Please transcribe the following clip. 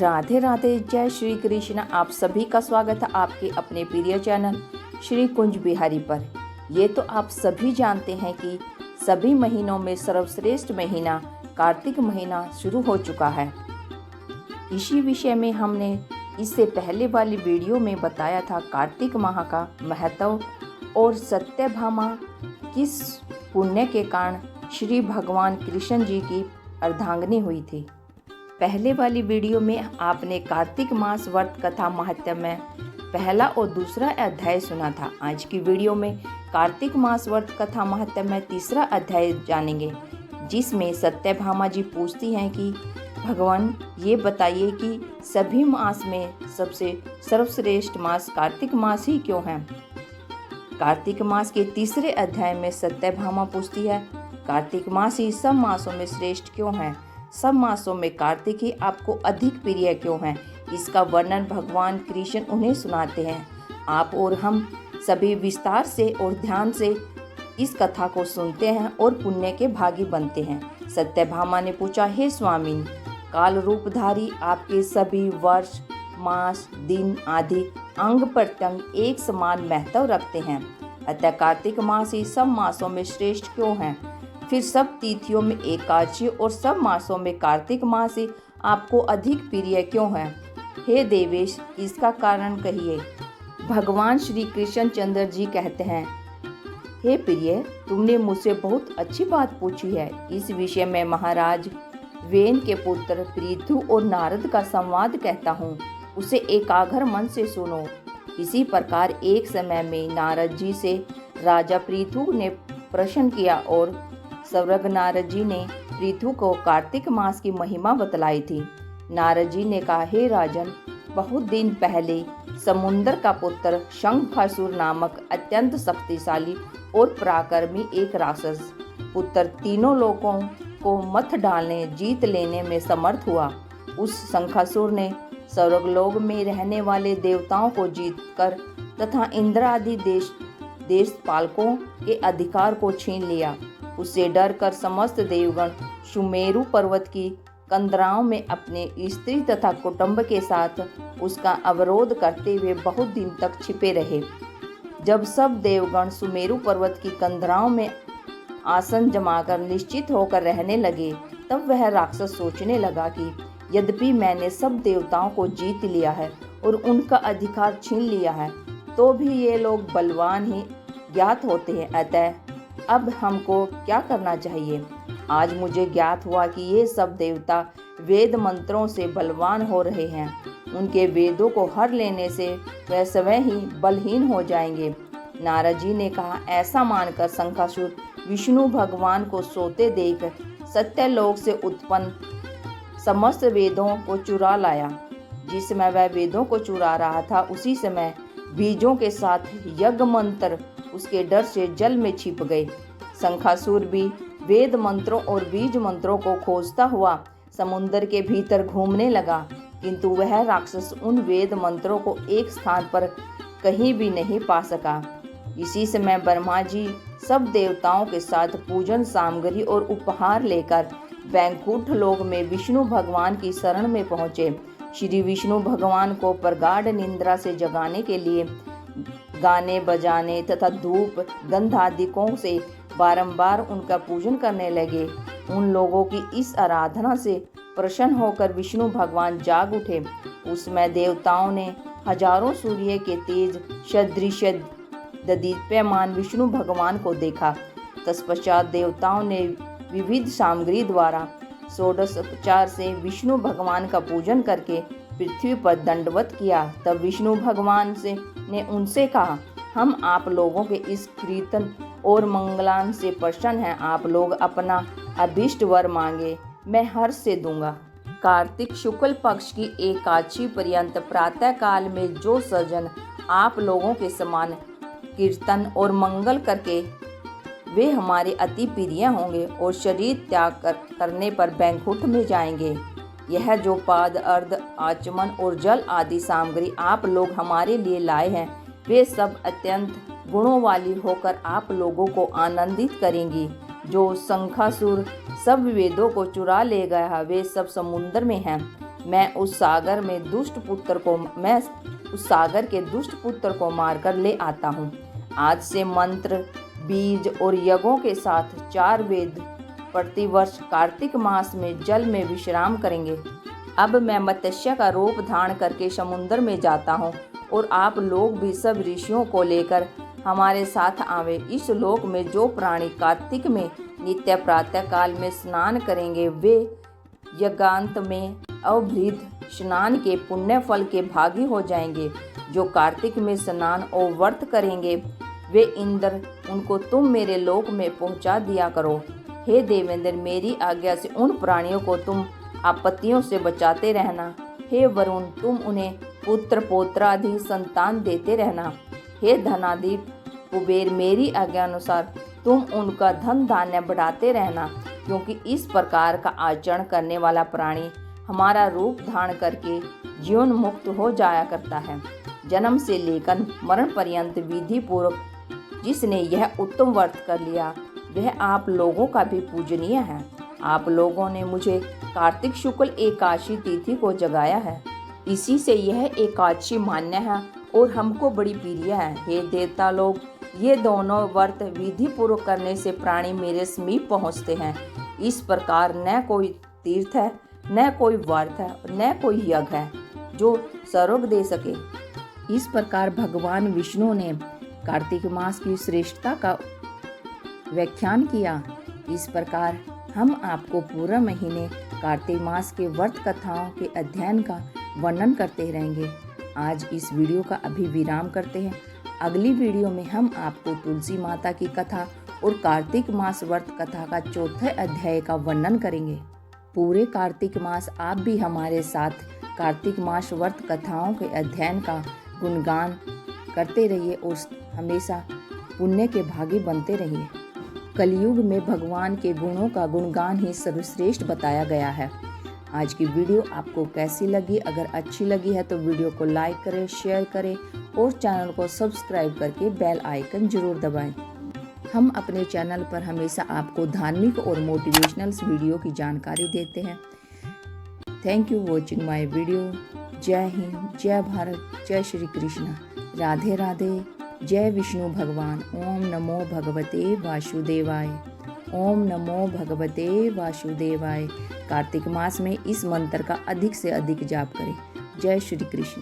राधे राधे, जय श्री कृष्ण। आप सभी का स्वागत है आपके अपने प्रिय चैनल श्री कुंज बिहारी पर। ये तो आप सभी जानते हैं कि सभी महीनों में सर्वश्रेष्ठ महीना कार्तिक महीना शुरू हो चुका है। इसी विषय में हमने इससे पहले वाली वीडियो में बताया था कार्तिक माह का महत्व और सत्यभामा किस पुण्य के कारण श्री भगवान कृष्ण जी की अर्धांगिनी हुई थी। पहले वाली वीडियो में आपने कार्तिक मास व्रत कथा महात्म्य में पहला और दूसरा अध्याय सुना था। आज की वीडियो में कार्तिक मास व्रत कथा महात्म्य में तीसरा अध्याय जानेंगे, जिसमें सत्यभामा जी पूछती हैं कि भगवान ये बताइए कि सभी मास में सबसे सर्वश्रेष्ठ मास कार्तिक मास ही क्यों है। कार्तिक मास के तीसरे अध्याय में सत्यभामा पूछती है कार्तिक मास ही सब मासों में श्रेष्ठ क्यों है, सब मासों में कार्तिक ही आपको अधिक प्रिय क्यों है। इसका वर्णन भगवान कृष्ण उन्हें सुनाते हैं। आप और हम सभी विस्तार से और ध्यान से इस कथा को सुनते हैं और पुण्य के भागी बनते हैं। सत्यभामा ने पूछा, हे स्वामी, काल रूपधारी आपके सभी वर्ष, मास, दिन आदि अंग प्रत्यंग एक समान महत्व रखते हैं, अतः कार्तिक मास ही सब मासों में श्रेष्ठ क्यों है। फिर सब तिथियों में एकादशी और सब मासों में कार्तिक मास ही आपको अधिक प्रिय क्यों है। हे देवेश, इसका कारण कहिए। भगवान श्री कृष्ण चंद्र जी कहते हैं, हे प्रिय, तुमने मुझसे बहुत अच्छी बात पूछी है। इस विषय में महाराज वेन के पुत्र पृथु और नारद का संवाद कहता हूँ, उसे एकाग्र मन से सुनो। इसी प्रकार एक समय में नारद जी से राजा पृथु ने प्रश्न किया और स्वर्ग नारद जी ने पृथु को कार्तिक मास की महिमा बतलाई थी। नारद जी ने कहा, हे राजन, बहुत दिन पहले समुद्र का पुत्र शंखासुर नामक अत्यंत शक्तिशाली और पराक्रमी एक राक्षस पुत्र तीनों लोगों को मत डालने जीत लेने में समर्थ हुआ। उस शंखासुर ने स्वर्गलोक में रहने वाले देवताओं को जीतकर तथा इंद्र आदि देशपालकों के अधिकार को छीन लिया। उससे डरकर समस्त देवगण सुमेरु पर्वत की कंदराओं में अपने स्त्री तथा कुटुंब के साथ उसका अवरोध करते हुए बहुत दिन तक छिपे रहे। जब सब देवगण सुमेरु पर्वत की कंदराओं में आसन जमाकर निश्चित होकर रहने लगे, तब वह राक्षस सोचने लगा कि यद्यपि मैंने सब देवताओं को जीत लिया है और उनका अधिकार छीन लिया है, तो भी ये लोग बलवान ही ज्ञात होते हैं, अतः अब हमको क्या करना चाहिए। आज मुझे ज्ञात हुआ कि ये सब देवता वेद मंत्रों से बलवान हो रहे हैं। उनके वेदों को हर लेने से वह स्वयं ही बलहीन हो जाएंगे। नारद जी ने कहा, ऐसा मानकर शंखासुर विष्णु भगवान को सोते देख सत्यलोक से उत्पन्न समस्त वेदों को चुरा लाया। जिस समय वह वेदों को चुरा रहा था, उसी समय बीजों के साथ यज्ञ मंत्र उसके डर से जल में छिप गए। शंखासुर भी वेद मंत्रों और बीज मंत्रों को खोजता हुआ समुद्र के भीतर घूमने लगा, किंतु वह राक्षस उन वेद मंत्रों को एक स्थान पर कहीं भी नहीं पा सका। इसी समय ब्रह्मा जी सब देवताओं के साथ पूजन सामग्री और उपहार लेकर वैकुंठ लोक में विष्णु भगवान की शरण में पहुँचे। श्री विष्णु भगवान को प्रगाढ़ निद्रा से जगाने के लिए गाने बजाने तथा धूप गंधादिकों से बारंबार उनका पूजन करने लगे। उन लोगों की इस आराधना से प्रसन्न होकर विष्णु भगवान जाग उठे। उसमें देवताओं ने हजारों सूर्य के तेज सदृश दीप्यमान विष्णु भगवान को देखा। तत्पश्चात देवताओं ने विविध सामग्री द्वारा षोडशोपचार से विष्णु भगवान का पूजन करके पृथ्वी पर दंडवत किया। तब विष्णु भगवान ने उनसे कहा, हम आप लोगों के इस कीर्तन और मंगलान से प्रसन्न हैं। आप लोग अपना अभीष्ट वर मांगे, मैं हर्ष से दूंगा। कार्तिक शुक्ल पक्ष की एकादशी पर्यंत प्रातः काल में जो सज्जन आप लोगों के समान कीर्तन और मंगल करके वे हमारे अति प्रिय होंगे और शरीर त्याग करने पर वैकुंठ में जाएंगे। यह जो पाद अर्ध आचमन और जल आदि सामग्री आप लोग हमारे लिए लाए हैं, वे सब अत्यंत गुणों वाली होकर आप लोगों को आनंदित करेंगी। जो शंखासुर सब वेदों को चुरा ले गया है, वे सब समुद्र में हैं। मैं उस सागर के दुष्ट पुत्र को मारकर ले आता हूँ। आज से मंत्र, बीज और यज्ञों के साथ 4 वेद प्रतिवर्ष कार्तिक मास में जल में विश्राम करेंगे। अब मैं मत्स्य का रूप धारण करके समुद्र में जाता हूँ और आप लोग भी सब ऋषियों को लेकर हमारे साथ आवे। इस लोक में जो प्राणी कार्तिक में नित्य प्रातः काल में स्नान करेंगे वे यज्ञांत में अवभृत स्नान के पुण्य फल के भागी हो जाएंगे। जो कार्तिक में स्नान और व्रत करेंगे वे इंद्र, उनको तुम मेरे लोक में पहुंचा दिया करो। हे देवेंद्र, मेरी आज्ञा से उन प्राणियों को तुम आपत्तियों से बचाते रहना। हे वरुण, तुम उन्हें पुत्र पौत्रादि संतान देते रहना। हे धनादि कुबेर, मेरी आज्ञा अनुसार तुम उनका धन धान्य बढ़ाते रहना, क्योंकि इस प्रकार का आचरण करने वाला प्राणी हमारा रूप धारण करके जीवन मुक्त हो जाया करता है। जन्म से लेकर मरण पर्यंत विधि पूर्वक जिसने यह उत्तम व्रत कर लिया वह आप लोगों का भी पूजनीय है। आप लोगों ने मुझे कार्तिक शुक्ल एकादशी तिथि को जगाया है, इसी से यह एकादशी मान्य है और हमको बड़ी प्रिय है। हे देवता लोग, ये दोनों व्रत विधि पूर्वक करने से प्राणी मेरे समीप पहुँचते हैं। इस प्रकार न कोई तीर्थ है, न कोई व्रत है, न कोई यज्ञ है जो स्वर्ग दे सके। इस प्रकार भगवान विष्णु ने कार्तिक मास की श्रेष्ठता का व्याख्यान किया। इस प्रकार हम आपको पूरा महीने कार्तिक मास के व्रत कथाओं के अध्ययन का वर्णन करते रहेंगे। आज इस वीडियो का अभी विराम करते हैं। अगली वीडियो में हम आपको तुलसी माता की कथा और कार्तिक मास व्रत कथा का 4थे अध्याय का वर्णन करेंगे। पूरे कार्तिक मास आप भी हमारे साथ कार्तिक मास व्रत कथाओं के अध्ययन का गुणगान करते रहिए और हमेशा पुण्य के भागी बनते रहिए। कलयुग में भगवान के गुणों का गुणगान ही सर्वश्रेष्ठ बताया गया है। आज की वीडियो आपको कैसी लगी? अगर अच्छी लगी है तो वीडियो को लाइक करें, शेयर करें और चैनल को सब्सक्राइब करके बेल आइकन जरूर दबाएं। हम अपने चैनल पर हमेशा आपको धार्मिक और मोटिवेशनल वीडियो की जानकारी देते हैं। Thank you watching my video. जय हिंद, जय भारत, जय श्री कृष्ण, राधे राधे, जय विष्णु भगवान। ओम नमो भगवते वासुदेवाय। ओम नमो भगवते वासुदेवाय। कार्तिक मास में इस मंत्र का अधिक से अधिक जाप करें। जय श्री कृष्ण।